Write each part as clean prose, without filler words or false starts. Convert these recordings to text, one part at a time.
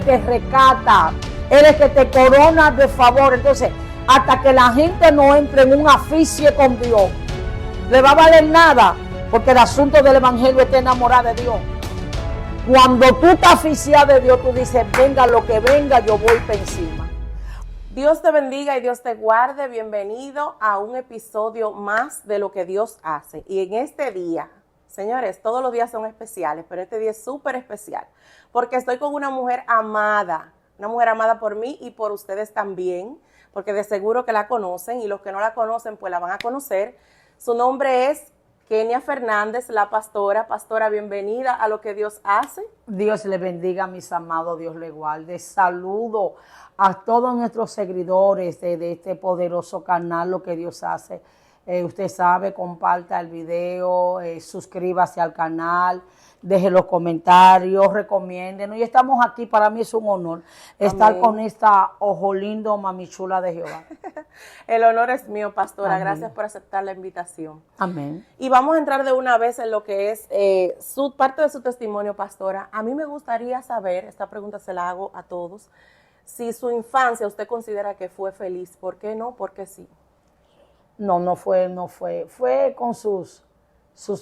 te rescata, Él es que te corona de favor. Entonces, hasta que la gente no entre en un aficie con Dios, le va a valer nada, porque el asunto del evangelio es enamorar de Dios. Cuando tú te aficias de Dios, tú dices, venga lo que venga, yo voy por encima. Dios te bendiga y Dios te guarde. Bienvenido a un episodio más de Lo que Dios hace. Y en este día, señores, todos los días son especiales, pero este día es súper especial, porque estoy con una mujer amada por mí y por ustedes también, porque de seguro que la conocen, y los que no la conocen, pues la van a conocer. Su nombre es Kenia Fernández, la pastora. Pastora, bienvenida a Lo que Dios hace. Dios le bendiga, mis amados, Dios le guarde. Saludo a todos nuestros seguidores de este poderoso canal, Lo que Dios hace. Usted sabe, comparta el video, suscríbase al canal, deje los comentarios, recomiéndenos. Y estamos aquí, para mí es un honor estar con esta ojo lindo, mami chula de Jehová. El honor es mío, pastora. Amén. Gracias por aceptar la invitación. Amén. Y vamos a entrar de una vez en lo que es parte de su testimonio, pastora. A mí me gustaría saber, esta pregunta se la hago a todos, si su infancia usted considera que fue feliz. ¿Por qué no? ¿Por qué sí? No fue. Fue con sus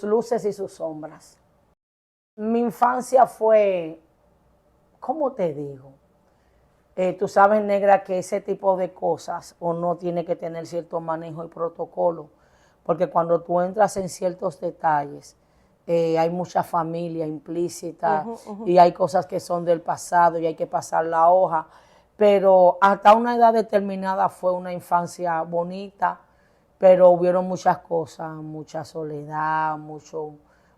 luces y sus sombras. Mi infancia fue, ¿cómo te digo? Tú sabes, negra, que ese tipo de cosas uno tiene que tener cierto manejo y protocolo, porque cuando tú entras en ciertos detalles, hay mucha familia implícita y hay cosas que son del pasado y hay que pasar la hoja, pero hasta una edad determinada fue una infancia bonita, pero hubieron muchas cosas, mucha soledad, mucho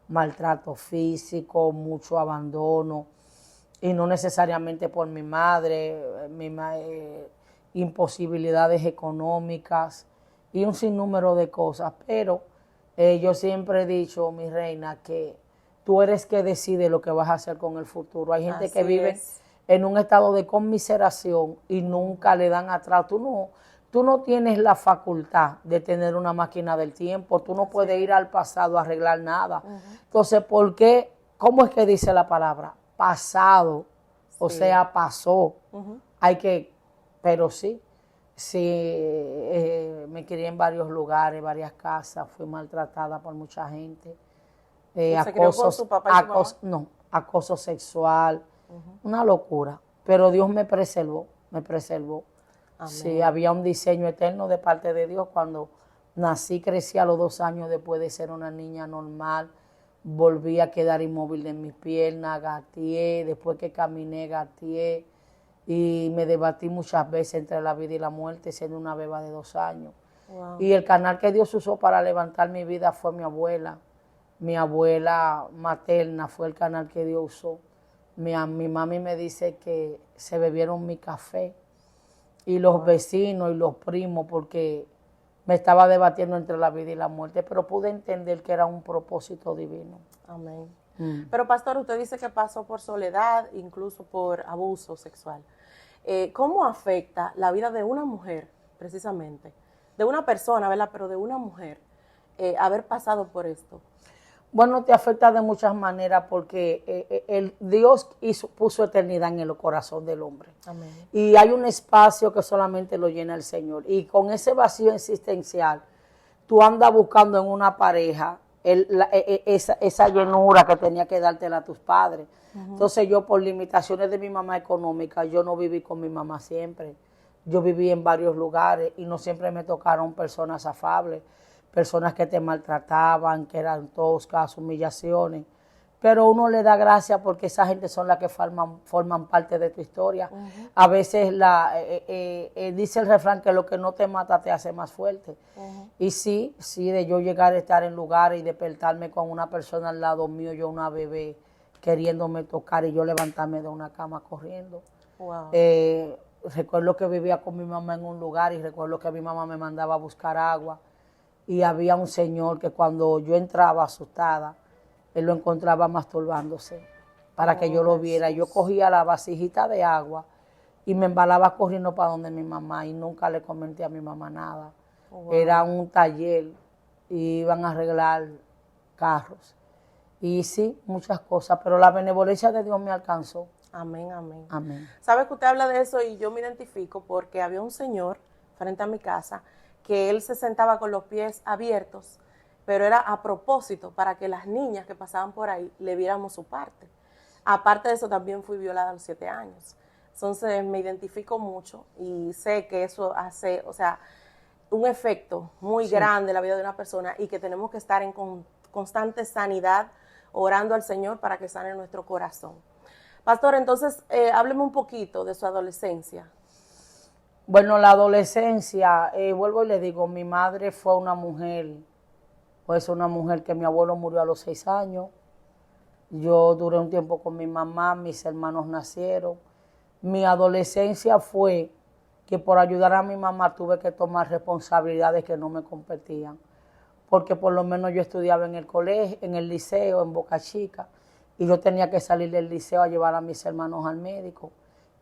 maltrato físico, mucho abandono, y no necesariamente por mi madre, imposibilidades económicas y un sinnúmero de cosas, pero yo siempre he dicho, mi reina, que tú eres que decide lo que vas a hacer con el futuro. Hay gente que vive en un estado de conmiseración y nunca le dan atrás. Tú no tienes la facultad de tener una máquina del tiempo, tú no puedes ir al pasado a arreglar nada. Entonces, ¿por qué? ¿Cómo es que dice la palabra? Pasado, o sea, pasó. Pero sí, me crié en varios lugares, varias casas, fui maltratada por mucha gente. ¿Se crió con su papá y su mamá? Acoso sexual, una locura. Pero Dios me preservó. Amén. Sí, había un diseño eterno de parte de Dios. Cuando nací, crecí a los 2 años después de ser una niña normal. Volví a quedar inmóvil en mis piernas, gateé, después que caminé, gateé. Y me debatí muchas veces entre la vida y la muerte, siendo una beba de 2 años. Wow. Y el canal que Dios usó para levantar mi vida fue mi abuela. Mi abuela materna fue el canal que Dios usó. Mi mami me dice que se bebieron mi café. Y los vecinos y los primos, porque me estaba debatiendo entre la vida y la muerte, pero pude entender que era un propósito divino. Amén. Pero pastor, usted dice que pasó por soledad, incluso por abuso sexual. ¿Cómo afecta la vida de una mujer, precisamente, de una persona, ¿verdad? Pero de una mujer, haber pasado por esto? Bueno, te afecta de muchas maneras, porque Dios puso eternidad en el corazón del hombre. Amén. Y hay un espacio que solamente lo llena el Señor. Y con ese vacío existencial, tú andas buscando en una pareja esa llenura que tenía que dártela a tus padres. Entonces yo, por limitaciones de mi mamá económica, yo no viví con mi mamá siempre. Yo viví en varios lugares y no siempre me tocaron personas afables, personas que te maltrataban, que eran toscas, humillaciones. Pero uno le da gracias porque esa gente son las que forman parte de tu historia. A veces dice el refrán que lo que no te mata te hace más fuerte. Y sí, de yo llegar a estar en lugares y despertarme con una persona al lado mío, yo una bebé, queriéndome tocar y yo levantarme de una cama corriendo. Wow. Recuerdo que vivía con mi mamá en un lugar y recuerdo que mi mamá me mandaba a buscar agua. Y había un señor que cuando yo entraba asustada, él lo encontraba masturbándose para que yo lo viera. Jesús. Yo cogía la vasijita de agua y me embalaba corriendo para donde mi mamá y nunca le comenté a mi mamá nada. Wow. Era un taller y iban a arreglar carros. Y sí, muchas cosas, pero la benevolencia de Dios me alcanzó. Amén, amén. Amén. ¿Sabe que usted habla de eso y yo me identifico porque había un señor frente a mi casa que él se sentaba con los pies abiertos, pero era a propósito para que las niñas que pasaban por ahí le viéramos su parte. Aparte de eso, también fui violada a los 7 años. Entonces me identifico mucho y sé que eso hace, o sea, un efecto muy grande en la vida de una persona y que tenemos que estar en constante sanidad, orando al Señor para que sane nuestro corazón. Pastor, entonces, hábleme un poquito de su adolescencia. Bueno, la adolescencia, vuelvo y le digo, mi madre fue una mujer, pues una mujer que mi abuelo murió a los 6 años. Yo duré un tiempo con mi mamá, mis hermanos nacieron. Mi adolescencia fue que por ayudar a mi mamá tuve que tomar responsabilidades que no me competían. Porque por lo menos yo estudiaba en el colegio, en el liceo, en Boca Chica, y yo tenía que salir del liceo a llevar a mis hermanos al médico.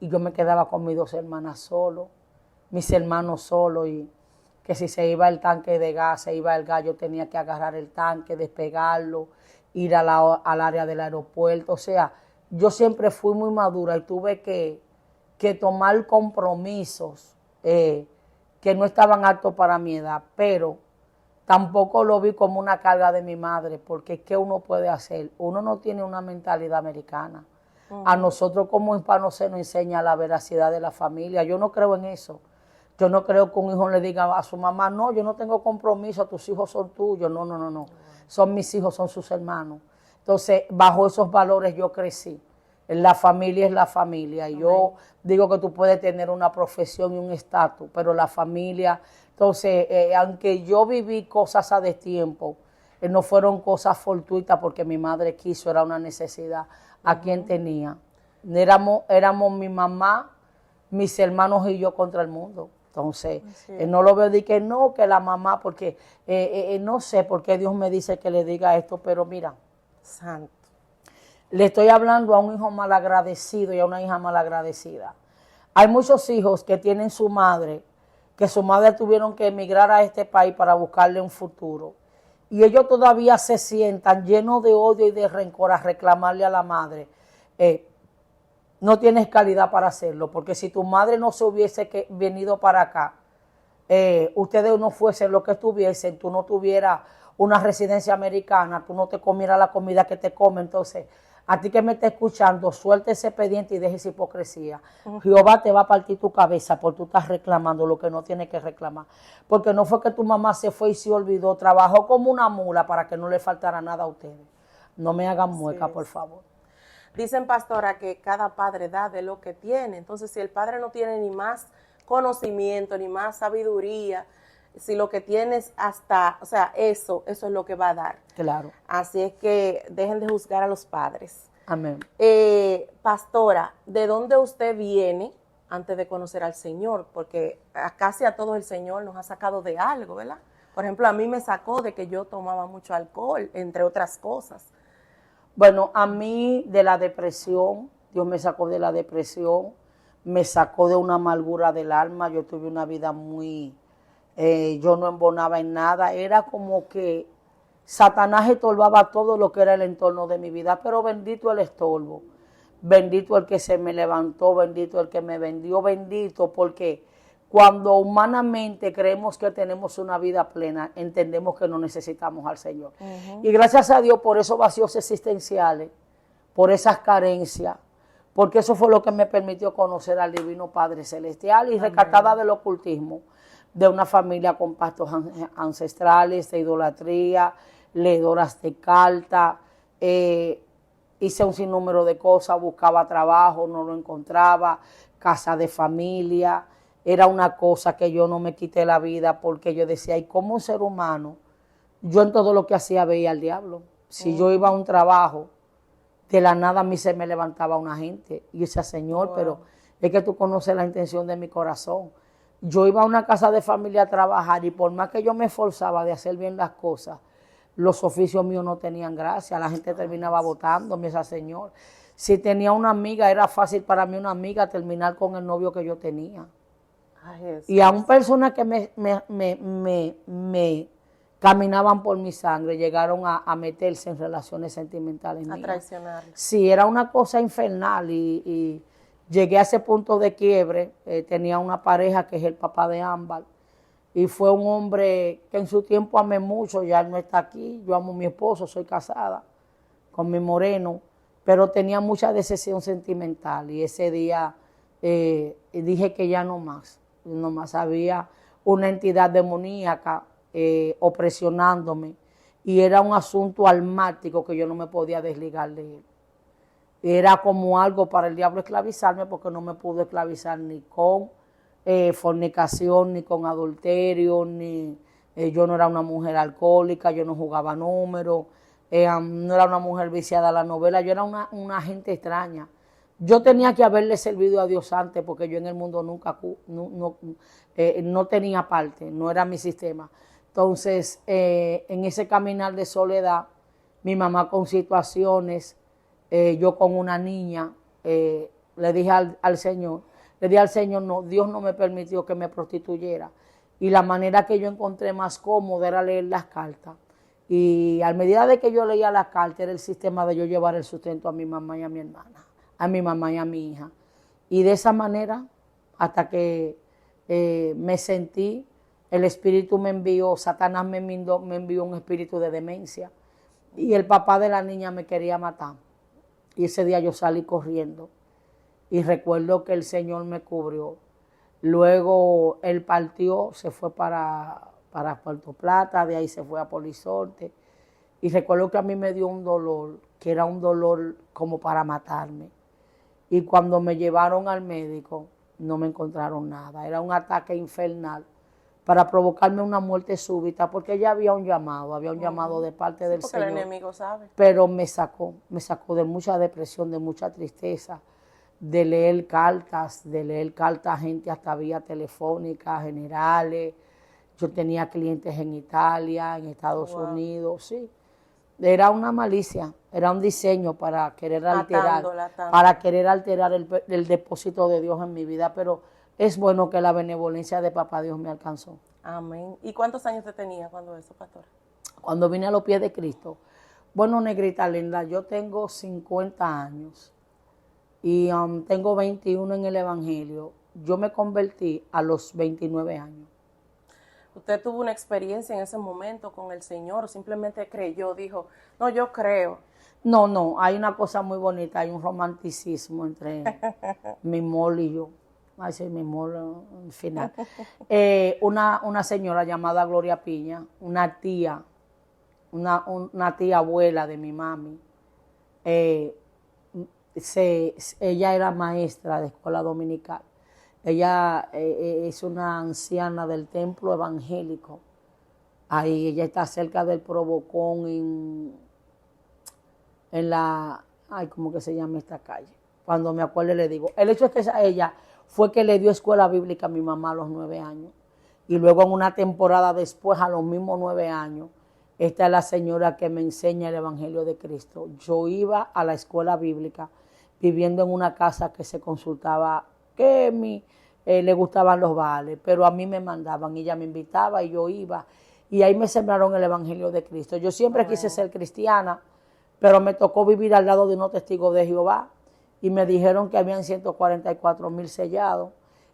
Y yo me quedaba con mis 2 hermanas solo, mis hermanos solos, y que si se iba el tanque de gas, se iba el gas, yo tenía que agarrar el tanque, despegarlo, ir al área del aeropuerto. O sea, yo siempre fui muy madura y tuve que tomar compromisos que no estaban aptos para mi edad, pero tampoco lo vi como una carga de mi madre, porque ¿qué uno puede hacer? Uno no tiene una mentalidad americana. A nosotros como hispanos se nos enseña la veracidad de la familia. Yo no creo en eso. Yo no creo que un hijo le diga a su mamá, no, yo no tengo compromiso, tus hijos son tuyos. No, no, no, no. Son mis hijos, son sus hermanos. Entonces, bajo esos valores yo crecí. La familia es la familia. Y yo digo que tú puedes tener una profesión y un estatus, pero la familia... Entonces, aunque yo viví cosas a destiempo, no fueron cosas fortuitas porque mi madre quiso, era una necesidad. ¿A quién tenía? Éramos mi mamá, mis hermanos y yo contra el mundo. Entonces, no lo veo de que no, que la mamá, porque no sé por qué Dios me dice que le diga esto, pero mira, Santo. le estoy hablando a un hijo malagradecido y a una hija malagradecida. Hay muchos hijos que tienen su madre, que su madre tuvieron que emigrar a este país para buscarle un futuro. Y ellos todavía se sientan llenos de odio y de rencor a reclamarle a la madre. No tienes calidad para hacerlo, porque si tu madre no se hubiese venido para acá, ustedes no fuesen lo que estuviesen, tú no tuvieras una residencia americana, tú no te comieras la comida que te come. Entonces, a ti que me está escuchando, suelta ese expediente y deje esa hipocresía. Jehová te va a partir tu cabeza porque tú estás reclamando lo que no tienes que reclamar. Porque no fue que tu mamá se fue y se olvidó, trabajó como una mula para que no le faltara nada a ustedes. No me hagan mueca, por favor. Dicen, pastora, que cada padre da de lo que tiene. Entonces, si el padre no tiene ni más conocimiento, ni más sabiduría, si lo que tienes hasta, o sea, eso es lo que va a dar. Claro. Así es que dejen de juzgar a los padres. Amén. Pastora, ¿de dónde usted viene antes de conocer al Señor? Porque casi a todos el Señor nos ha sacado de algo, ¿verdad? Por ejemplo, a mí me sacó de que yo tomaba mucho alcohol, entre otras cosas. Bueno, a mí de la depresión, Dios me sacó de la depresión, me sacó de una amargura del alma. Yo tuve una vida muy... yo no embonaba en nada, era como que Satanás estorbaba todo lo que era el entorno de mi vida, pero bendito el estorbo, bendito el que se me levantó, bendito el que me vendió, bendito, porque cuando humanamente creemos que tenemos una vida plena, entendemos que no necesitamos al Señor. Y gracias a Dios por esos vacíos existenciales, por esas carencias, porque eso fue lo que me permitió conocer al Divino Padre Celestial y rescatada del ocultismo, de una familia con pactos ancestrales, de idolatría, leedoras de carta, hice un sinnúmero de cosas, buscaba trabajo, no lo encontraba, casa de familia, era una cosa que yo no me quité la vida porque yo decía, ¿y cómo un ser humano? Yo en todo lo que hacía veía al diablo. Si yo iba a un trabajo, de la nada a mí se me levantaba una gente y decía, Señor, pero es que tú conoces la intención de mi corazón. Yo iba a una casa de familia a trabajar y por más que yo me esforzaba de hacer bien las cosas, los oficios míos no tenían gracia, la gente terminaba votándome, esa Señor. Si tenía una amiga, era fácil para mí una amiga terminar con el novio que yo tenía. Ay, y a una persona que caminaban por mi sangre, llegaron a meterse en relaciones sentimentales mías. A traicionar. Sí, era una cosa infernal y llegué a ese punto de quiebre. Tenía una pareja que es el papá de Ámbar y fue un hombre que en su tiempo amé mucho, ya él no está aquí, yo amo a mi esposo, soy casada con mi moreno, pero tenía mucha decepción sentimental y ese día dije que ya no más había una entidad demoníaca opresionándome y era un asunto almático que yo no me podía desligar de él. Era como algo para el diablo esclavizarme porque no me pudo esclavizar ni con fornicación, ni con adulterio, ni yo no era una mujer alcohólica, yo no jugaba números, no era una mujer viciada a la novela, yo era una gente extraña. Yo tenía que haberle servido a Dios antes porque yo en el mundo nunca no tenía parte, no era mi sistema. Entonces, en ese caminar de soledad, mi mamá con situaciones, yo con una niña, le dije al Señor, no, Dios no me permitió que me prostituyera. Y la manera que yo encontré más cómoda era leer las cartas. Y a medida de que yo leía las cartas, era el sistema de yo llevar el sustento a mi mamá y a mi hermana, a mi mamá y a mi hija. Y de esa manera, hasta que me sentí, el espíritu me envió, Satanás me envió un espíritu de demencia. Y el papá de la niña me quería matar. Y ese día yo salí corriendo. Y recuerdo que el Señor me cubrió. Luego él partió, se fue para Puerto Plata, de ahí se fue a Polisorte. Y recuerdo que a mí me dio un dolor, que era un dolor como para matarme. Y cuando me llevaron al médico, no me encontraron nada. Era un ataque infernal para provocarme una muerte súbita, porque ya había un llamado de parte del porque Señor. El enemigo sabe. Pero me sacó de mucha depresión, de mucha tristeza, de leer cartas a gente hasta vía telefónica, generales. Yo tenía clientes en Italia, en Estados Unidos, sí. Era una malicia, era un diseño para querer alterar, el depósito de Dios en mi vida, pero es bueno que la benevolencia de Papá Dios me alcanzó. Amén. ¿Y cuántos años te tenía cuando eso, pastor? Cuando vine a los pies de Cristo. Bueno, negrita linda, yo tengo 50 años y tengo 21 en el Evangelio. Yo me convertí a los 29 años. ¿Usted tuvo una experiencia en ese momento con el Señor o simplemente creyó, dijo, no, yo creo? No, hay una cosa muy bonita, hay un romanticismo entre mi mol y yo. Ay, sí, mi mol al final. Una señora llamada Gloria Piña, una tía abuela de mi mami, ella era maestra de escuela dominical. Ella es una anciana del templo evangélico. Ahí ella está cerca del Provocón en la, ¿cómo que se llama esta calle? Cuando me acuerdo le digo. El hecho es que ella fue que le dio escuela bíblica a mi mamá a los 9 años. Y luego en una temporada después, a los mismos 9 años, esta es la señora que me enseña el Evangelio de Cristo. Yo iba a la escuela bíblica viviendo en una casa que se consultaba, que le gustaban los vales, pero a mí me mandaban y ella me invitaba y yo iba. Y ahí me sembraron el Evangelio de Cristo. Yo siempre quise ser cristiana, pero me tocó vivir al lado de unos testigos de Jehová y me dijeron que habían 144,000 sellados.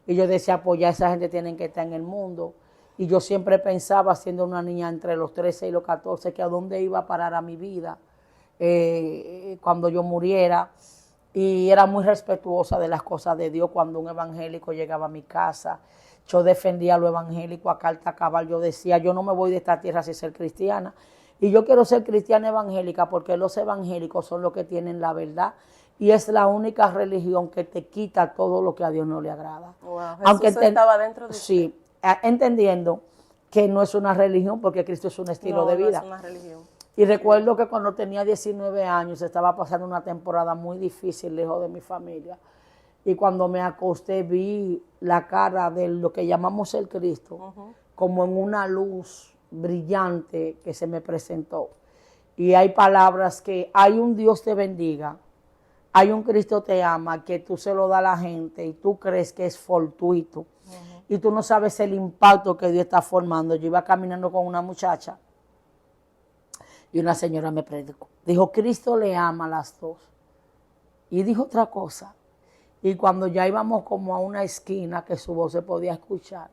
Y yo decía, pues ya esa gente tiene que estar en el mundo. Y yo siempre pensaba, siendo una niña entre los 13 y los 14, que a dónde iba a parar a mi vida cuando yo muriera. Y era muy respetuosa de las cosas de Dios. Cuando un evangélico llegaba a mi casa, yo defendía a lo evangélico a carta cabal. Yo decía, yo no me voy de esta tierra sin ser cristiana. Y yo quiero ser cristiana evangélica porque los evangélicos son los que tienen la verdad. Y es la única religión que te quita todo lo que a Dios no le agrada. Wow, Jesús estaba dentro de usted. Sí, entendiendo que no es una religión porque Cristo es un estilo de vida. No es una religión. Y recuerdo que cuando tenía 19 años estaba pasando una temporada muy difícil lejos de mi familia. Y cuando me acosté vi la cara de lo que llamamos el Cristo, como en una luz brillante que se me presentó. Y hay palabras que hay un Dios te bendiga, hay un Cristo te ama, que tú se lo das a la gente y tú crees que es fortuito. Y tú no sabes el impacto que Dios está formando. Yo iba caminando con una muchacha Y una señora me predicó. Dijo, Cristo le ama a las dos. Y dijo otra cosa. Y cuando ya íbamos como a una esquina que su voz se podía escuchar,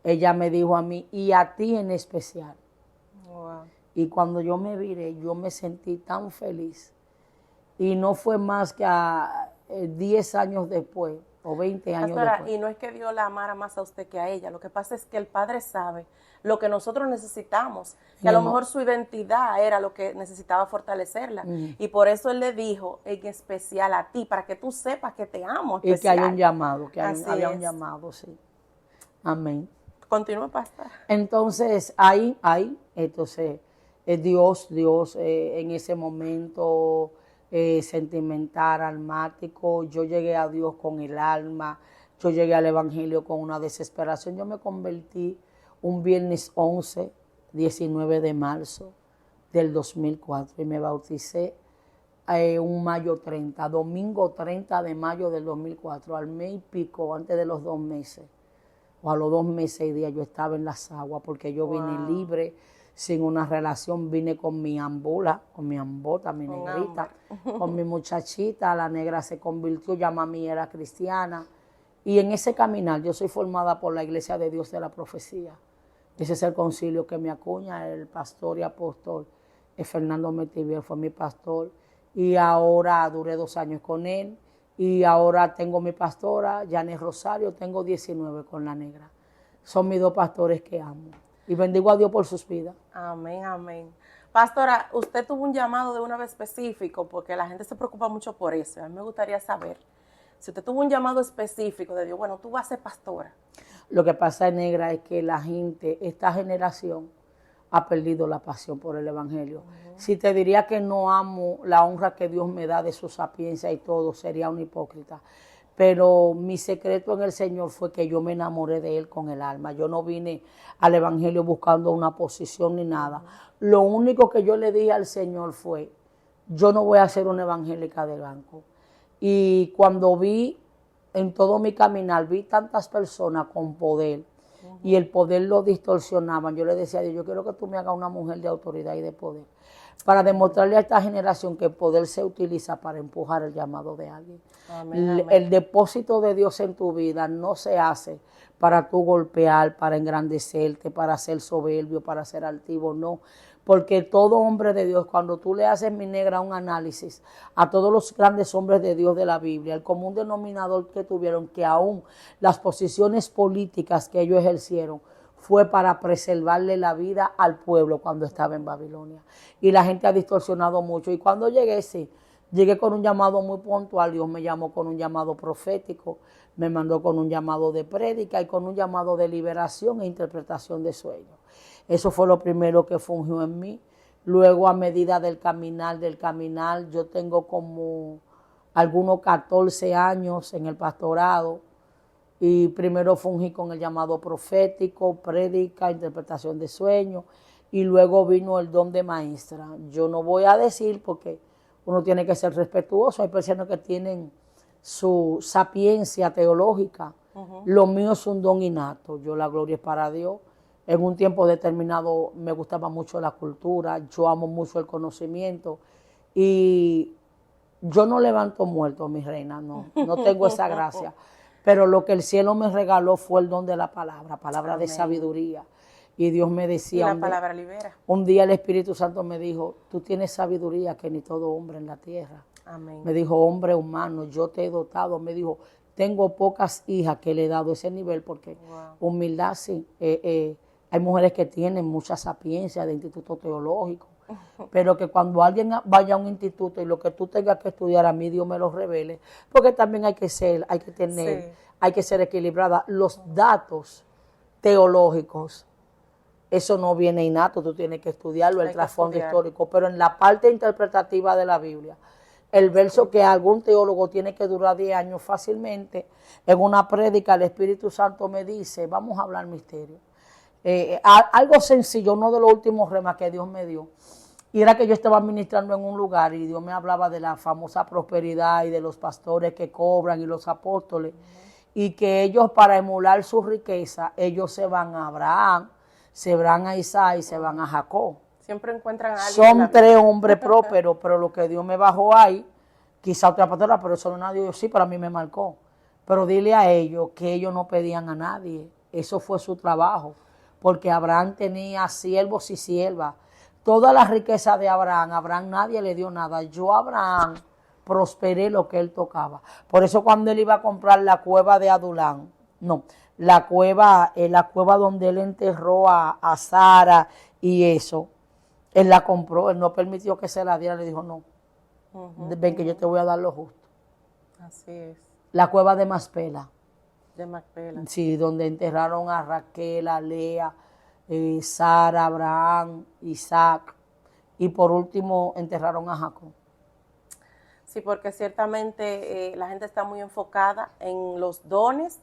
ella me dijo a mí, y a ti en especial. Wow. Y cuando yo me viré, yo me sentí tan feliz. Y no fue más que a 10 años después, o 20 años Pastora, después. y no es que Dios la amara más a usted que a ella. Lo que pasa es que el Padre sabe lo que nosotros necesitamos. Que a lo mejor su identidad era lo que necesitaba fortalecerla. Y por eso Él le dijo en especial a ti, para que tú sepas que te amo especial. Y que hay un llamado, que Así había un es. llamado, sí. Amén. Continúa, pastora. Entonces, entonces, Dios, en ese momento sentimental, almático, yo llegué a Dios con el alma, yo llegué al Evangelio con una desesperación. Yo me convertí un viernes 11, 19 de marzo del 2004 y me bauticé un mayo 30, domingo 30 de mayo del 2004, al mes y pico, antes de los 2 meses. O a los 2 meses y días yo estaba en las aguas porque yo vine libre, sin una relación, vine con mi ambula, con mi ambota, mi negrita, con mi muchachita, la negra se convirtió, ya mami era cristiana. Y en ese caminar yo soy formada por la Iglesia de Dios de la Profecía. Ese es el concilio que me acuña, el pastor y apóstol Fernando Metivier fue mi pastor. Y ahora duré 2 años con él. Y ahora tengo mi pastora, Janet Rosario, tengo 19 con la negra. Son mis 2 pastores que amo. Y bendigo a Dios por sus vidas. Amén, amén. Pastora, usted tuvo un llamado de una vez específico, porque la gente se preocupa mucho por eso. A mí me gustaría saber, si usted tuvo un llamado específico de Dios, bueno, tú vas a ser pastora. Lo que pasa, negra, es que la gente, esta generación, ha perdido la pasión por el Evangelio. Si te diría que no amo la honra que Dios me da de su sapiencia y todo, sería un hipócrita. Pero mi secreto en el Señor fue que yo me enamoré de Él con el alma. Yo no vine al Evangelio buscando una posición ni nada. Lo único que yo le dije al Señor fue, yo no voy a ser una evangélica de banco. Y cuando vi en todo mi caminar, vi tantas personas con poder, y el poder lo distorsionaban. Yo le decía a Dios, yo quiero que tú me hagas una mujer de autoridad y de poder, para demostrarle a esta generación que el poder se utiliza para empujar el llamado de alguien. Amén, amén. El depósito de Dios en tu vida no se hace para tú golpear, para engrandecerte, para ser soberbio, para ser altivo, no. Porque todo hombre de Dios, cuando tú le haces, mi negra, un análisis a todos los grandes hombres de Dios de la Biblia, el común denominador que tuvieron, que aún las posiciones políticas que ellos ejercieron, fue para preservarle la vida al pueblo cuando estaba en Babilonia. Y la gente ha distorsionado mucho. Y cuando llegué, sí, llegué con un llamado muy puntual. Dios me llamó con un llamado profético, me mandó con un llamado de prédica y con un llamado de liberación e interpretación de sueños. Eso fue lo primero que fungió en mí. Luego, a medida del caminar, yo tengo como algunos 14 años en el pastorado. Y primero fungí con el llamado profético, prédica, interpretación de sueños. Y luego vino el don de maestra. Yo no voy a decir porque uno tiene que ser respetuoso. Hay personas que tienen su sapiencia teológica. Lo mío es un don innato. Yo, la gloria es para Dios. En un tiempo determinado me gustaba mucho la cultura. Yo amo mucho el conocimiento. Y yo no levanto muertos, mi reina. No tengo esa gracia. Pero lo que el cielo me regaló fue el don de la palabra Amén. de sabiduría. Y Dios me decía, Y la palabra libera. Un día el Espíritu Santo me dijo, tú tienes sabiduría que ni todo hombre en la tierra. Amén. Me dijo, hombre humano, yo te he dotado. Me dijo, tengo pocas hijas que le he dado ese nivel porque humildad sí. Hay mujeres que tienen mucha sapiencia de instituto teológico, pero que cuando alguien vaya a un instituto y lo que tú tengas que estudiar, a mí Dios me lo revele, porque también hay que ser equilibrada. Los datos teológicos, eso no viene innato, tú tienes que estudiarlo, el trasfondo histórico, pero en la parte interpretativa de la Biblia, el verso que algún teólogo tiene que durar 10 años fácilmente, en una prédica el Espíritu Santo me dice, vamos a hablar misterio. Algo sencillo, uno de los últimos remas que Dios me dio, y era que yo estaba ministrando en un lugar y Dios me hablaba de la famosa prosperidad y de los pastores que cobran y los apóstoles, y que ellos, para emular su riqueza, ellos se van a Abraham, se van a Isaac y se van a Jacob. Siempre encuentran a alguien. Son 3 hombres prósperos, pero lo que Dios me bajó ahí, quizá otra pastora, pero eso no Dios, sí, para mí me marcó. Pero dile a ellos que ellos no pedían a nadie. Eso fue su trabajo. Porque Abraham tenía siervos y siervas. Toda la riqueza de Abraham nadie le dio nada. Yo a Abraham prosperé lo que él tocaba. Por eso cuando él iba a comprar la cueva de Adulán, no, la cueva donde él enterró a Sara y eso, él la compró, él no permitió que se la diera, le dijo no, ven que yo te voy a dar lo justo. Así es. La cueva de Maspela. De Macpela. Sí, donde enterraron a Raquel, a Lea, Sara, Abraham, Isaac, y por último enterraron a Jacob. Sí, porque ciertamente la gente está muy enfocada en los dones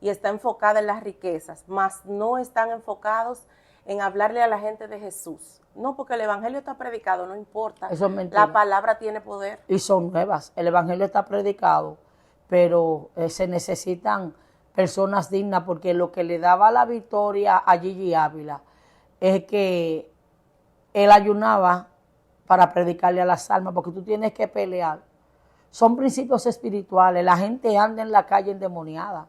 y está enfocada en las riquezas, mas no están enfocados en hablarle a la gente de Jesús. No, porque el evangelio está predicado, no importa. Eso es mentira. La palabra tiene poder. Y son nuevas. El evangelio está predicado, pero se necesitan personas dignas, porque lo que le daba la victoria a Gigi Ávila es que él ayunaba para predicarle a las almas, porque tú tienes que pelear. Son principios espirituales. La gente anda en la calle endemoniada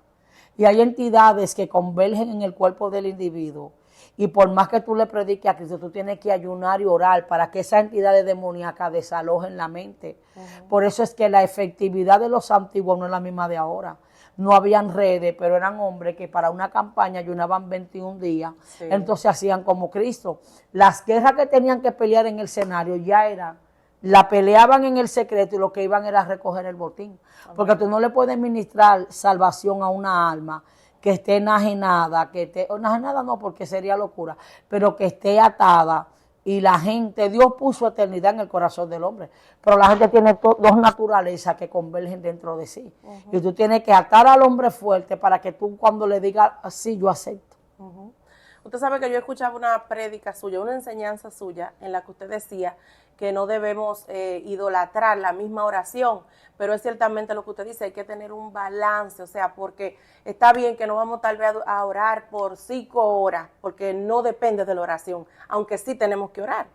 y hay entidades que convergen en el cuerpo del individuo, y por más que tú le prediques a Cristo, tú tienes que ayunar y orar para que esa entidad demoníaca desalojen la mente. Por eso es que la efectividad de los antiguos no es la misma de ahora. No habían redes, pero eran hombres que para una campaña ayunaban 21 días. Sí. Entonces hacían como Cristo. Las guerras que tenían que pelear en el escenario ya eran, la peleaban en el secreto, y lo que iban era a recoger el botín. Amén. Porque tú no le puedes ministrar salvación a una alma que esté enajenada, enajenada no, porque sería locura, pero que esté atada. Y la gente, Dios puso eternidad en el corazón del hombre, pero la gente tiene dos naturalezas que convergen dentro de sí. Y tú tienes que atar al hombre fuerte para que tú, cuando le digas así, yo acepto. Usted sabe que yo escuchaba una prédica suya, una enseñanza suya, en la que usted decía que no debemos idolatrar la misma oración, pero es ciertamente lo que usted dice, hay que tener un balance, o sea, porque está bien que no vamos tal vez a orar por 5 horas, porque no depende de la oración, aunque sí tenemos que orar.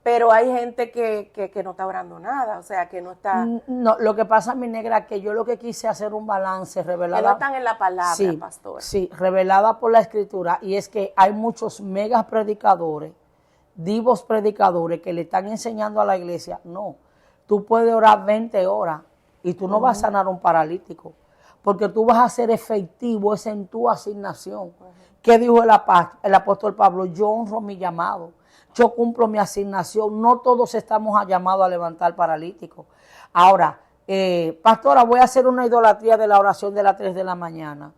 Pero hay gente que no está orando nada, o sea, que no está... No, lo que pasa, mi negra, que yo lo que quise hacer un balance revelada... Que no están en la palabra, sí, pastor. Sí, revelada por la Escritura, y es que hay muchos megas predicadores, divos predicadores, que le están enseñando a la iglesia, no, tú puedes orar 20 horas y tú no vas a sanar a un paralítico, porque tú vas a ser efectivo, es en tu asignación. ¿Qué dijo el apóstol Pablo? Yo honro mi llamado. Yo cumplo mi asignación. No todos estamos llamados a levantar paralíticos. Ahora, pastora, voy a hacer una idolatría de la oración de las 3 de la mañana.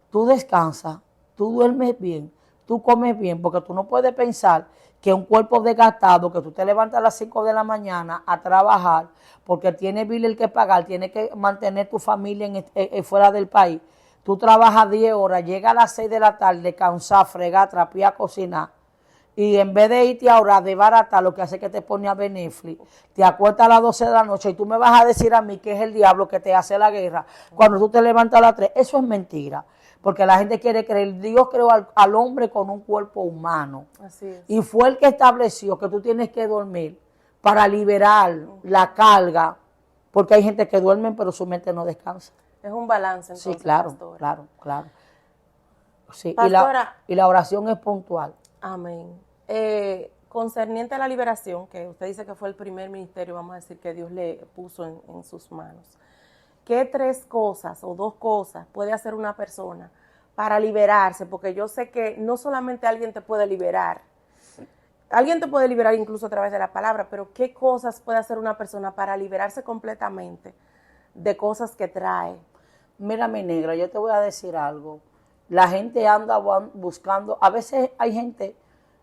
Tú descansas, tú duermes bien, tú comes bien, porque tú no puedes pensar que un cuerpo desgastado, que tú te levantas a las 5 de la mañana a trabajar, porque tienes bill que pagar, tienes que mantener tu familia fuera del país. Tú trabajas 10 horas, llegas a las 6 de la tarde, cansar, fregar, trapear, cocinar. Y en vez de irte a orar de barata, lo que hace es que te pone a ver Netflix, te acuestas a las 12 de la noche y tú me vas a decir a mí que es el diablo que te hace la guerra cuando tú te levantas a las 3. Eso es mentira, porque la gente quiere creer. Dios creó al hombre con un cuerpo humano. Así es. Y fue el que estableció que tú tienes que dormir para liberar la carga, porque hay gente que duerme pero su mente no descansa. Es un balance, entonces, sí, claro, pastora. Claro. Sí, pastora, y la oración es puntual. Amén. Concerniente a la liberación, que usted dice que fue el primer ministerio, vamos a decir, que Dios le puso en sus manos. ¿Qué 3 cosas o 2 cosas puede hacer una persona para liberarse? Porque yo sé que no solamente alguien te puede liberar, alguien te puede liberar incluso a través de la palabra, pero ¿qué cosas puede hacer una persona para liberarse completamente de cosas que trae? Mira, mi negra, yo te voy a decir algo. La gente anda buscando, a veces hay gente,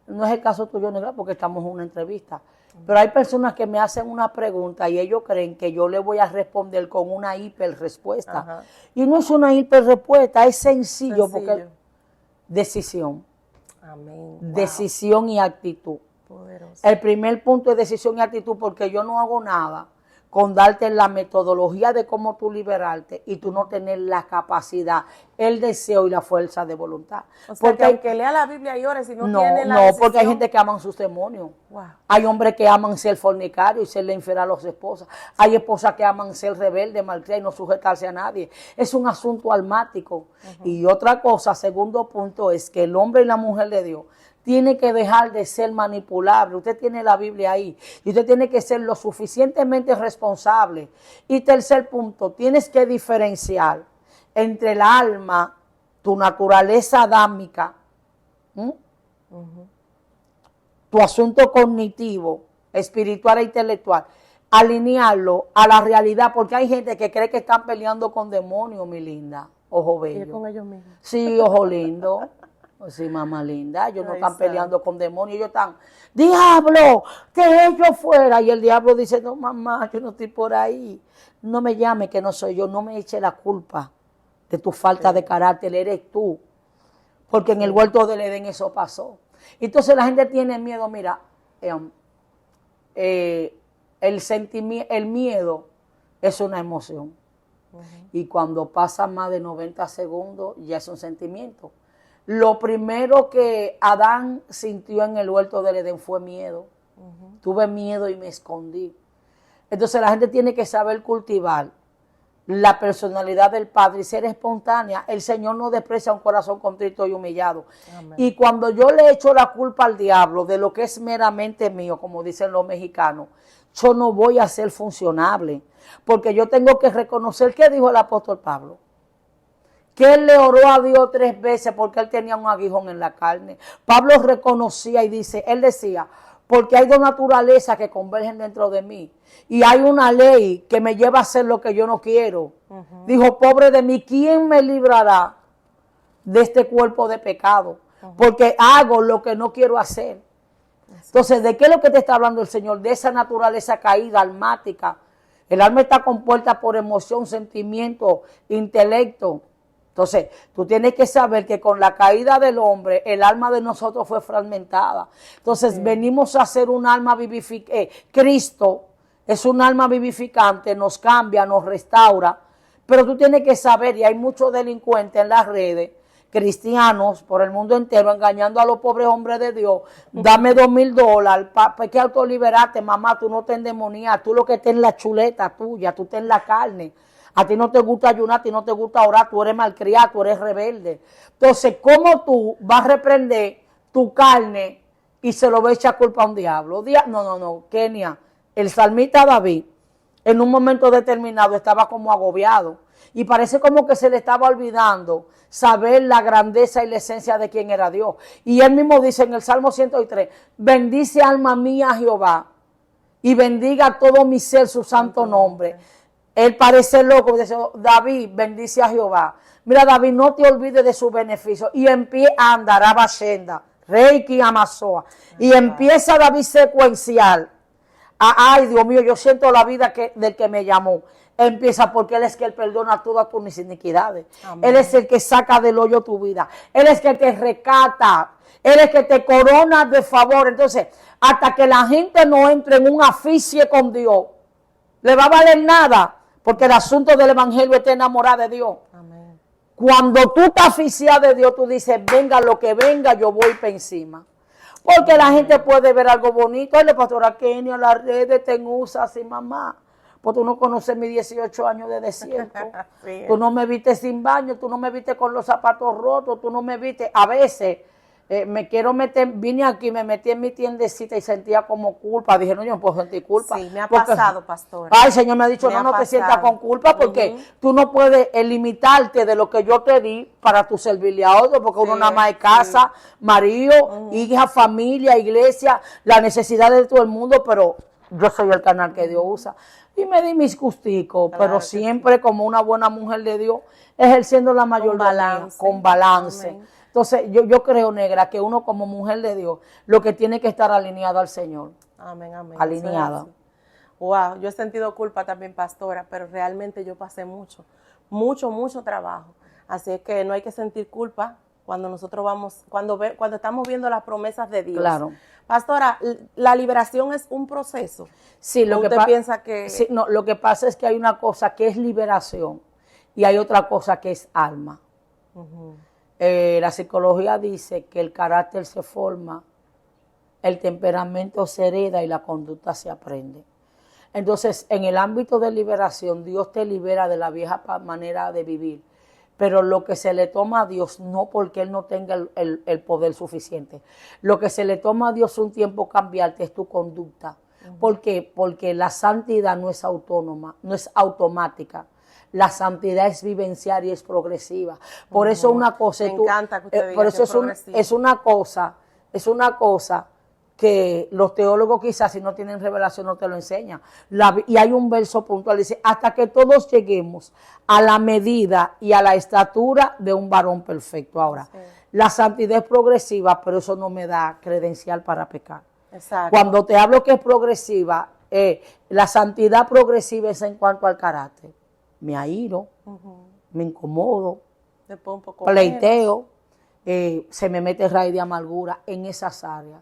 no es el caso tuyo, negra, porque estamos en una entrevista, pero hay personas que me hacen una pregunta y ellos creen que yo le voy a responder con una hiper respuesta. Ajá. Y no es una hiper respuesta, es sencillo. Porque decisión. Amén. Decisión y actitud. Poderoso. El primer punto es decisión y actitud, porque yo no hago nada con darte la metodología de cómo tú liberarte y tú no tener la capacidad, el deseo y la fuerza de voluntad. O sea, Porque que aunque lea la Biblia y ore, si no tiene la no, decisión. porque hay gente que aman sus demonios. Wow. Hay hombres que aman ser fornicario y serle infiel a las esposas. Hay esposas que aman ser rebelde, malcriadas y no sujetarse a nadie. Es un asunto almático. Y otra cosa, segundo punto, es que el hombre y la mujer de Dios tiene que dejar de ser manipulable. Usted tiene la Biblia ahí y usted tiene que ser lo suficientemente responsable. Y tercer punto, tienes que diferenciar entre el alma, tu naturaleza adámica, tu asunto cognitivo, espiritual e intelectual, alinearlo a la realidad, porque hay gente que cree que están peleando con demonios, mi linda. Ojo bello. Y con ellos mismos. Sí, ojo lindo. Sí, mamá linda, ellos no Ay, están santo. peleando con demonios, ellos están, diablo, que ellos fuera. Y el diablo dice, no, mamá, yo no estoy por ahí. No me llame que no soy yo, no me eche la culpa de tu falta de carácter, eres tú. Porque en el huerto del Edén eso pasó. Entonces la gente tiene miedo, mira, el miedo es una emoción. Y cuando pasa más de 90 segundos ya es un sentimiento. Lo primero que Adán sintió en el huerto del Edén fue miedo. Tuve miedo y me escondí. Entonces la gente tiene que saber cultivar la personalidad del Padre y ser espontánea. El Señor no desprecia un corazón contrito y humillado. Amén. Y cuando yo le echo la culpa al diablo de lo que es meramente mío, como dicen los mexicanos, yo no voy a ser funcionable. Porque yo tengo que reconocer, ¿qué dijo el apóstol Pablo? Que él le oró a Dios 3 veces porque él tenía un aguijón en la carne. Pablo reconocía y dice, él decía, porque hay 2 naturalezas que convergen dentro de mí. Y hay una ley que me lleva a hacer lo que yo no quiero. Dijo, pobre de mí, ¿quién me librará de este cuerpo de pecado? Porque hago lo que no quiero hacer. Entonces, ¿de qué es lo que te está hablando el Señor? De esa naturaleza caída, almática. El alma está compuesta por emoción, sentimiento, intelecto. Entonces, tú tienes que saber que con la caída del hombre, el alma de nosotros fue fragmentada. Entonces, venimos a ser un alma vivificante. Cristo es un alma vivificante, nos cambia, nos restaura. Pero tú tienes que saber, y hay muchos delincuentes en las redes, cristianos por el mundo entero, engañando a los pobres hombres de Dios. Dame $2,000, ¿para qué autoliberarte, mamá? Tú no te endemonias, tú lo que estás en la chuleta tuya, tú estás en la carne. A ti no te gusta ayunar, a ti no te gusta orar, tú eres malcriado, tú eres rebelde. Entonces, ¿cómo tú vas a reprender tu carne y se lo va a echar culpa a un diablo? No, Kenia, el salmista David, en un momento determinado estaba como agobiado y parece como que se le estaba olvidando saber la grandeza y la esencia de quién era Dios. Y él mismo dice en el Salmo 103, bendice alma mía a Jehová y bendiga todo mi ser su santo nombre. Él parece loco, dice, David, bendice a Jehová. Mira, David, no te olvides de sus beneficios. Y empieza a andar a Bashenda, Reiki Amazoa. Y empieza David secuencial. Ay, Dios mío, yo siento la vida del que me llamó. Empieza porque Él es que Él perdona todas tus iniquidades. Amén. Él es el que saca del hoyo tu vida. Él es que te rescata. Él es que te corona de favor. Entonces, hasta que la gente no entre en un aficie con Dios, le va a valer nada. Porque el asunto del evangelio es enamorar de Dios. Amén. Cuando tú estás aficiado de Dios, tú dices, venga lo que venga, yo voy para encima. Porque la gente puede ver algo bonito. Ay, la pastora Kenia, las redes te usa así, mamá. Pues tú no conoces mis 18 años de desierto. Sí. Tú no me viste sin baño, tú no me viste con los zapatos rotos, tú no me viste. A veces me quiero meter, vine aquí, me metí en mi tiendecita y sentía como culpa. Dije, no, yo no puedo sentir culpa. Sí, me ha pasado, pastora. Ay, el Señor me ha dicho, no te sientas con culpa porque tú no puedes limitarte de lo que yo te di para tu servirle a otro, porque uno nada más es casa, marido, hija, familia, iglesia, la necesidad de todo el mundo, pero yo soy el canal que Dios usa. Y me di mis gusticos, claro, pero siempre como una buena mujer de Dios, ejerciendo la mayoría con balance. Amén. Entonces, yo creo, negra, que uno como mujer de Dios, lo que tiene que estar alineada al Señor. Amén, amén. Alineada. Wow, yo he sentido culpa también, pastora, pero realmente yo pasé mucho trabajo. Así es que no hay que sentir culpa cuando nosotros vamos, cuando estamos viendo las promesas de Dios. Claro. Pastora, ¿la liberación es un proceso? Sí, ¿O usted piensa que...? Sí, no, lo que pasa es que hay una cosa que es liberación y hay otra cosa que es alma. La psicología dice que el carácter se forma, el temperamento se hereda y la conducta se aprende. Entonces, en el ámbito de liberación, Dios te libera de la vieja manera de vivir, pero lo que se le toma a Dios, no porque Él no tenga el poder suficiente, lo que se le toma a Dios un tiempo cambiarte es tu conducta. ¿Por qué? Porque la santidad no es autónoma, no es automática. La santidad es vivenciar y es progresiva. Por eso una cosa... Me encanta que usted diga por eso que es una cosa que los teólogos quizás si no tienen revelación no te lo enseñan. Y hay un verso puntual, dice, hasta que todos lleguemos a la medida y a la estatura de un varón perfecto. Ahora, sí, la santidad es progresiva, pero eso no me da credencial para pecar. Exacto. Cuando te hablo que es progresiva, la santidad progresiva es en cuanto al carácter. Me airo, me incomodo, después un poco pleiteo, se me mete raíz de amargura en esas áreas.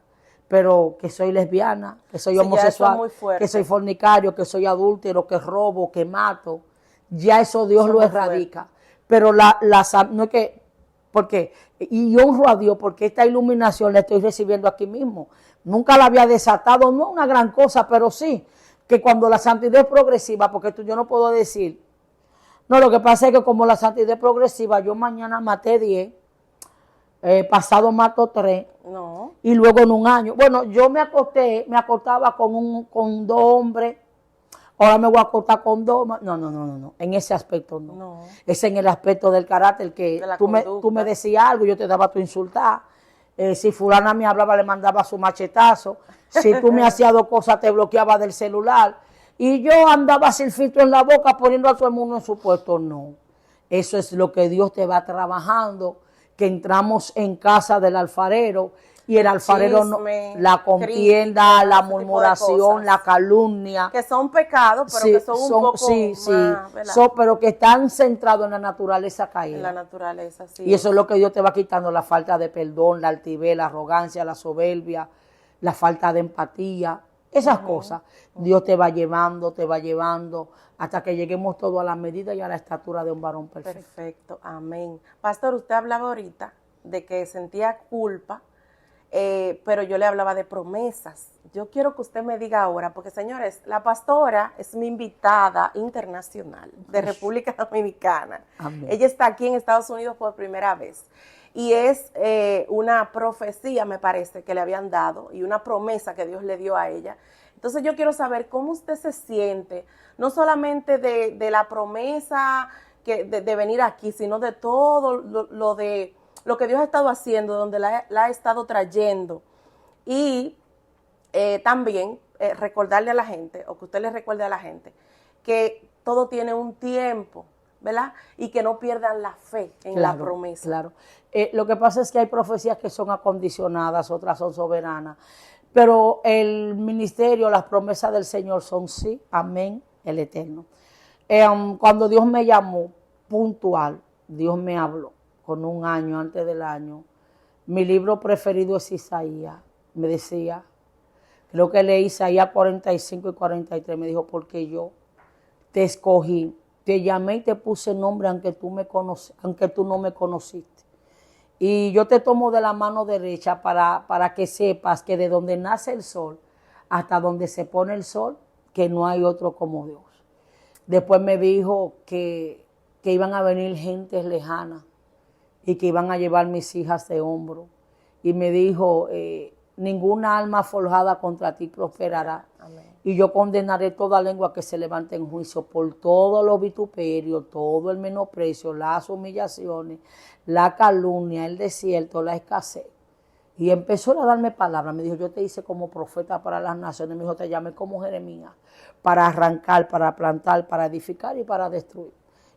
Pero que soy lesbiana, que soy homosexual, que soy fornicario, que soy adúltero, que robo, que mato, ya eso Dios lo erradica. Pero no es que, porque, y honro a Dios porque esta iluminación la estoy recibiendo aquí mismo. Nunca la había desatado, no es una gran cosa, pero sí, que cuando la santidad es progresiva, porque yo no puedo decir, no, lo que pasa es que como la santidad es progresiva, yo mañana maté 10, pasado mato 3, no, y luego en un año. Bueno, yo me acostaba con 2 hombres, ahora me voy a acostar con 2. No. En ese aspecto no. Es en el aspecto del carácter que tú me decías algo, yo te daba tu insultar. Si fulana me hablaba, le mandaba su machetazo. Si tú me hacías 2 cosas, te bloqueaba del celular. Y yo andaba sin filtro en la boca poniendo a todo el mundo en su puesto. No. Eso es lo que Dios te va trabajando, que entramos en casa del alfarero y el alfarero la contienda, crítica, la murmuración, la calumnia. Que son pecados, pero sí, que son un poco más, pero que están centrados en la naturaleza caída. En la naturaleza, sí. Y eso es lo que Dios te va quitando, la falta de perdón, la altivez, la arrogancia, la soberbia, la falta de empatía. Esas cosas Dios te va llevando, hasta que lleguemos todos a la medida y a la estatura de un varón perfecto. Perfecto, amén. Pastor, usted hablaba ahorita de que sentía culpa, pero yo le hablaba de promesas. Yo quiero que usted me diga ahora, porque señores, la pastora es mi invitada internacional de República Dominicana. Amén. Ella está aquí en Estados Unidos por primera vez. Y es una profecía, me parece, que le habían dado y una promesa que Dios le dio a ella. Entonces yo quiero saber cómo usted se siente, no solamente de la promesa de venir aquí, sino de todo lo que Dios ha estado haciendo, donde la ha estado trayendo. Y también recordarle a la gente, o que usted le recuerde a la gente, que todo tiene un tiempo, ¿verdad? Y que no pierdan la fe en la promesa. Claro. Lo que pasa es que hay profecías que son acondicionadas, otras son soberanas. Pero el ministerio, las promesas del Señor son sí, amén, el eterno. Cuando Dios me llamó, puntual, Dios me habló con un año antes del año. Mi libro preferido es Isaías. Me decía, creo que leí Isaías 45 y 43, me dijo, porque yo te escogí, te llamé y te puse nombre aunque tú no me conociste. Y yo te tomo de la mano derecha para que sepas que de donde nace el sol hasta donde se pone el sol, que no hay otro como Dios. Después me dijo que iban a venir gentes lejanas y que iban a llevar mis hijas de hombro. Y me dijo, ninguna alma forjada contra ti prosperará. Amén. Y yo condenaré toda lengua que se levante en juicio por todos los vituperios, todo el menosprecio, las humillaciones, la calumnia, el desierto, la escasez. Y empezó a darme palabras. Me dijo, yo te hice como profeta para las naciones. Me dijo, te llamé como Jeremías, para arrancar, para plantar, para edificar y para destruir.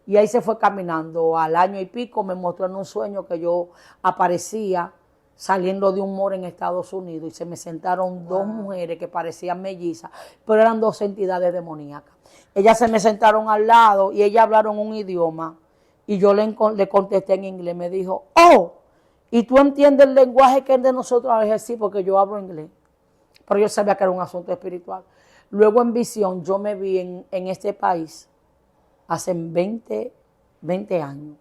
Y ahí se fue caminando. Al año y pico me mostró en un sueño que yo aparecía saliendo de un mall en Estados Unidos y se me sentaron 2 mujeres que parecían mellizas, pero eran 2 entidades demoníacas. Ellas se me sentaron al lado y ellas hablaron un idioma y yo le contesté en inglés. Me dijo, oh, Y tú entiendes el lenguaje que es de nosotros. A veces sí, porque yo hablo inglés. Pero yo sabía que era un asunto espiritual. Luego en visión, yo me vi en este país hace 20 años.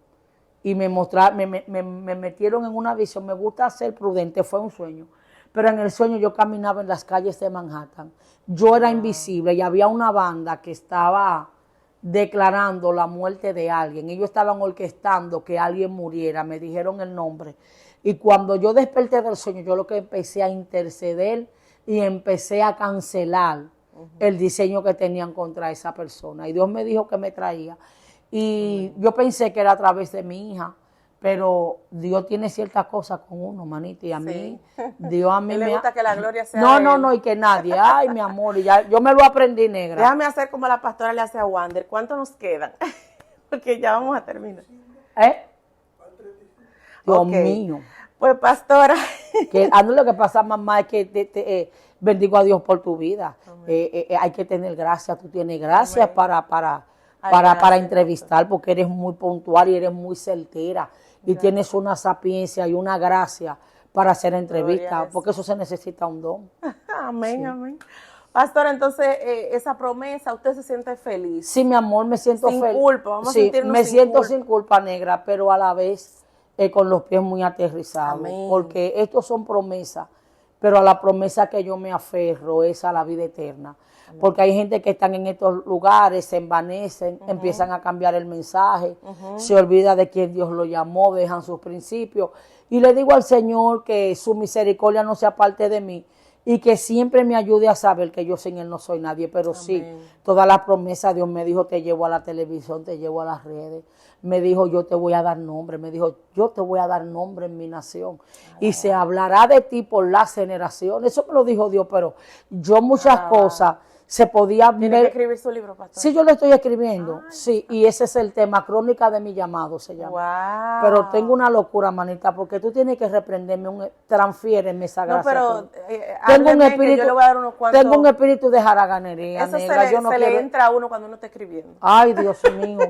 Y me metieron en una visión. Me gusta ser prudente, fue un sueño. Pero en el sueño yo caminaba en las calles de Manhattan. Yo era invisible y había una banda que estaba declarando la muerte de alguien. Ellos estaban orquestando que alguien muriera. Me dijeron el nombre. Y cuando yo desperté del sueño, yo lo que empecé a interceder y empecé a cancelar el diseño que tenían contra esa persona. Y Dios me dijo que me traía. Y yo pensé que era a través de mi hija, pero Dios tiene ciertas cosas con uno, manita, y a mí, Dios a mí le gusta que la gloria sea no, de no, él. no, y que nadie, ay, mi amor, y ya, yo me lo aprendí, negra. Déjame hacer como la pastora le hace a Wander. ¿Cuánto nos quedan? Porque ya vamos a terminar. Dios mío. Pues, pastora. Lo que pasa, mamá, es que bendigo a Dios por tu vida. Hay que tener gracia, tú tienes gracias para entrevistar, porque eres muy puntual y eres muy certera. Y tienes una sapiencia y una gracia para hacer entrevistas, porque eso se necesita un don. Amén, amén. Pastora, entonces, esa promesa, ¿usted se siente feliz? Sí, mi amor, me siento feliz. Sin culpa, vamos a sentirnos me sin siento culpa. sin culpa, negra, pero a la vez con los pies muy aterrizados. Amén. Porque estos son promesas, pero a la promesa que yo me aferro es a la vida eterna. Amén. Porque hay gente que están en estos lugares, se envanecen, empiezan a cambiar el mensaje, se olvida de quién Dios lo llamó, dejan sus principios. Y le digo al Señor que su misericordia no sea parte de mí y que siempre me ayude a saber que yo sin Él no soy nadie. Pero amén, sí, todas las promesas, Dios me dijo, te llevo a la televisión, te llevo a las redes. Me dijo, yo te voy a dar nombre. Me dijo, yo te voy a dar nombre en mi nación. Y se hablará de ti por las generaciones. Eso me lo dijo Dios, pero yo muchas cosas se podía ver. ¿Tiene que escribir su libro, pastor? Sí, yo lo estoy escribiendo. Sí, y ese es el tema, Crónica de mi llamado se llama. Pero tengo una locura, manita, porque tú tienes que reprenderme, transfiéreme esa gracia. No, pero tengo un espíritu, yo le voy a dar unos cuantos. Tengo un espíritu de haraganería, eso negra. Se le entra a uno cuando uno está escribiendo. Ay, Dios mío,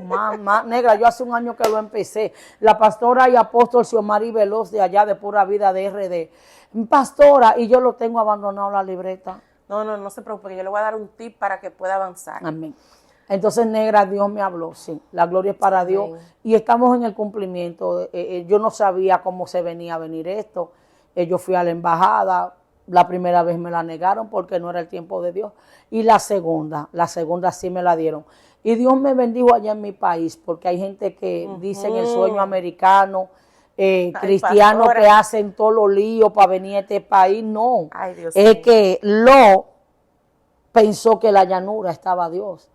negra, yo hace un año que lo empecé. La pastora y apóstol Xiomari Veloz de allá de Pura Vida de RD. Pastora, y yo lo tengo abandonado la libreta. No se preocupe, yo le voy a dar un tip para que pueda avanzar. Amén. Entonces, negra, Dios me habló, sí, la gloria es para Dios. Y estamos en el cumplimiento. Yo no sabía cómo se venía a venir esto. Yo fui a la embajada, la primera vez me la negaron porque no era el tiempo de Dios. Y la segunda sí me la dieron. Y Dios me bendijo allá en mi país, porque hay gente que dicen el sueño americano, cristianos que hacen todos los líos para venir a este país. No, es que Lot pensó que la llanura estaba Dios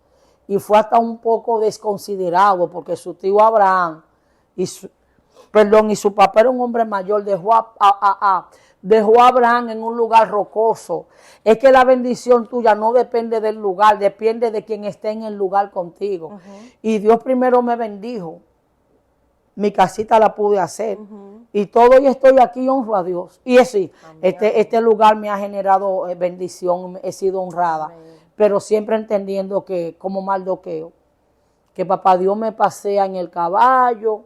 y fue hasta un poco desconsiderado, porque su tío Abraham y su papá era un hombre mayor, dejó a Abraham en un lugar rocoso. Es que la bendición tuya no depende del lugar, depende de quien esté en el lugar contigo. Y Dios primero me bendijo. Mi casita la pude hacer. Y todo, y estoy aquí y honro a Dios. Y sí, este lugar me ha generado bendición, he sido honrada. Amén. Pero siempre entendiendo que, como Mardoqueo, que papá Dios me pasea en el caballo,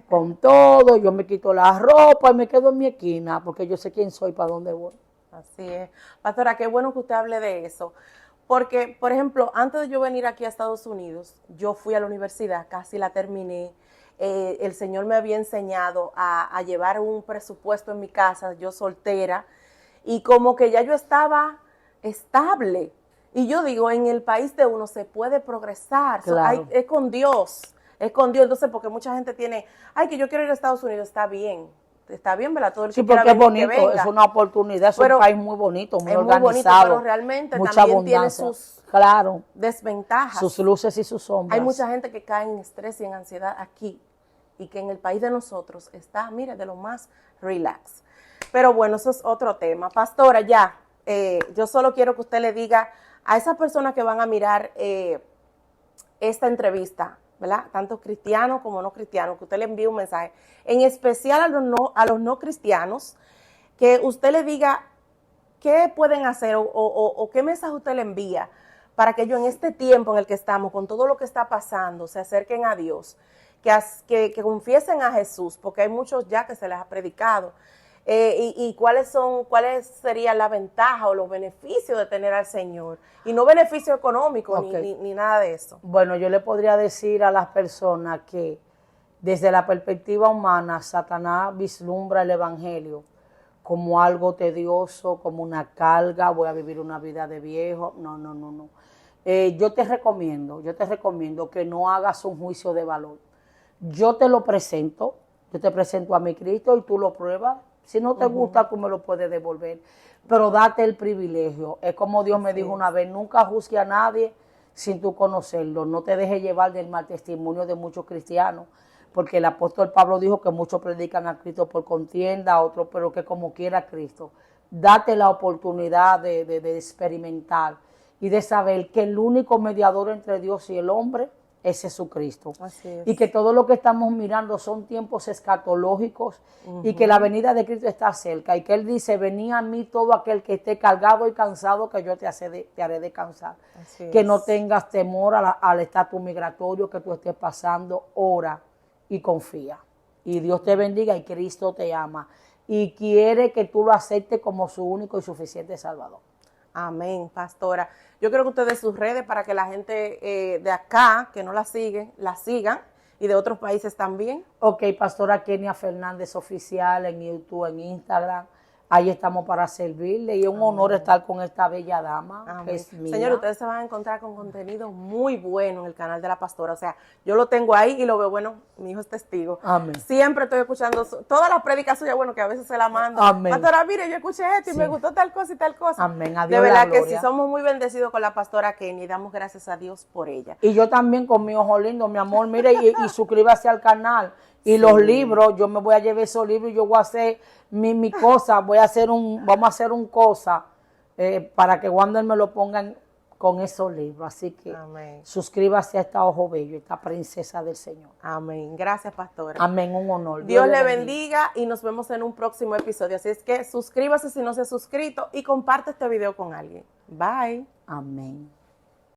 con todo, yo me quito la ropa y me quedo en mi esquina, porque yo sé quién soy, para dónde voy. Así es. Pastora, qué bueno que usted hable de eso. Porque, por ejemplo, antes de yo venir aquí a Estados Unidos, yo fui a la universidad, casi la terminé. El Señor me había enseñado a llevar un presupuesto en mi casa, yo soltera, y como que ya yo estaba estable. Y yo digo, en el país de uno se puede progresar, claro. Es con Dios, entonces porque mucha gente tiene, que yo quiero ir a Estados Unidos, está bien, ¿verdad? Todo el sí, porque es bonito, es una oportunidad, es un país muy bonito, muy organizado. Muy bonito, pero realmente mucha también abundancia. Tiene sus desventajas. Sus luces y sus sombras. Hay mucha gente que cae en estrés y en ansiedad aquí, y que en el país de nosotros está, mire, de lo más relax. Pero bueno, eso es otro tema. Pastora, ya, yo solo quiero que usted le diga a esas personas que van a mirar esta entrevista, ¿verdad? Tanto cristianos como no cristianos, que usted le envíe un mensaje, en especial a los no cristianos, que usted le diga qué pueden hacer o qué mensaje usted le envía para que ellos en este tiempo en el que estamos, con todo lo que está pasando, se acerquen a Dios. que confiesen a Jesús, porque hay muchos ya que se les ha predicado. Y cuáles serían la ventaja o los beneficios de tener al Señor. Y no beneficio económico ni nada de eso. Bueno, yo le podría decir a las personas que desde la perspectiva humana, Satanás vislumbra el Evangelio como algo tedioso, como una carga, voy a vivir una vida de viejo. No. Yo te recomiendo que no hagas un juicio de valor. Yo te presento a mi Cristo y tú lo pruebas. Si no te gusta, tú me lo puedes devolver. Pero date el privilegio. Es como Dios me dijo una vez, nunca juzgue a nadie sin tú conocerlo. No te dejes llevar del mal testimonio de muchos cristianos. Porque el apóstol Pablo dijo que muchos predican a Cristo por contienda, otros pero que como quiera Cristo. Date la oportunidad de experimentar y de saber que el único mediador entre Dios y el hombre es Jesucristo. Así es. Y que todo lo que estamos mirando son tiempos escatológicos y que la venida de Cristo está cerca. Y que Él dice, vení a mí todo aquel que esté cargado y cansado, que yo te haré descansar. Que no tengas temor al estatus migratorio que tú estés pasando. Ora y confía. Y Dios te bendiga y Cristo te ama. Y quiere que tú lo aceptes como su único y suficiente Salvador. Amén, pastora. Yo quiero que ustedes sus redes para que la gente de acá, que no la sigue, la sigan, y de otros países también. Ok, pastora Kenia Fernández Oficial en YouTube, en Instagram. Ahí estamos para servirle y es un honor estar con esta bella dama que es mía. Señor, ustedes se van a encontrar con contenido muy bueno en el canal de la pastora. O sea, yo lo tengo ahí y lo veo bueno. Mi hijo es testigo. Amén. Siempre estoy escuchando todas las prédicas suyas, bueno, que a veces se la mando. Amén. Pastora, mire, yo escuché esto y me gustó tal cosa y tal cosa. Amén. A Dios de verdad la que gloria. sí, somos muy bendecidos con la pastora Kenia y damos gracias a Dios por ella. Y yo también con mi ojo lindo, mi amor, mire, y suscríbase al canal. Y los libros, yo me voy a llevar esos libros y yo voy a hacer mi cosa, vamos a hacer un cosa para que Wander me lo pongan con esos libros. Así que suscríbase a esta Ojo Bello, esta princesa del Señor. Amén. Gracias, pastora. Amén, un honor. Dios le bendiga y nos vemos en un próximo episodio. Así es que suscríbase si no se ha suscrito y comparte este video con alguien. Bye. Amén.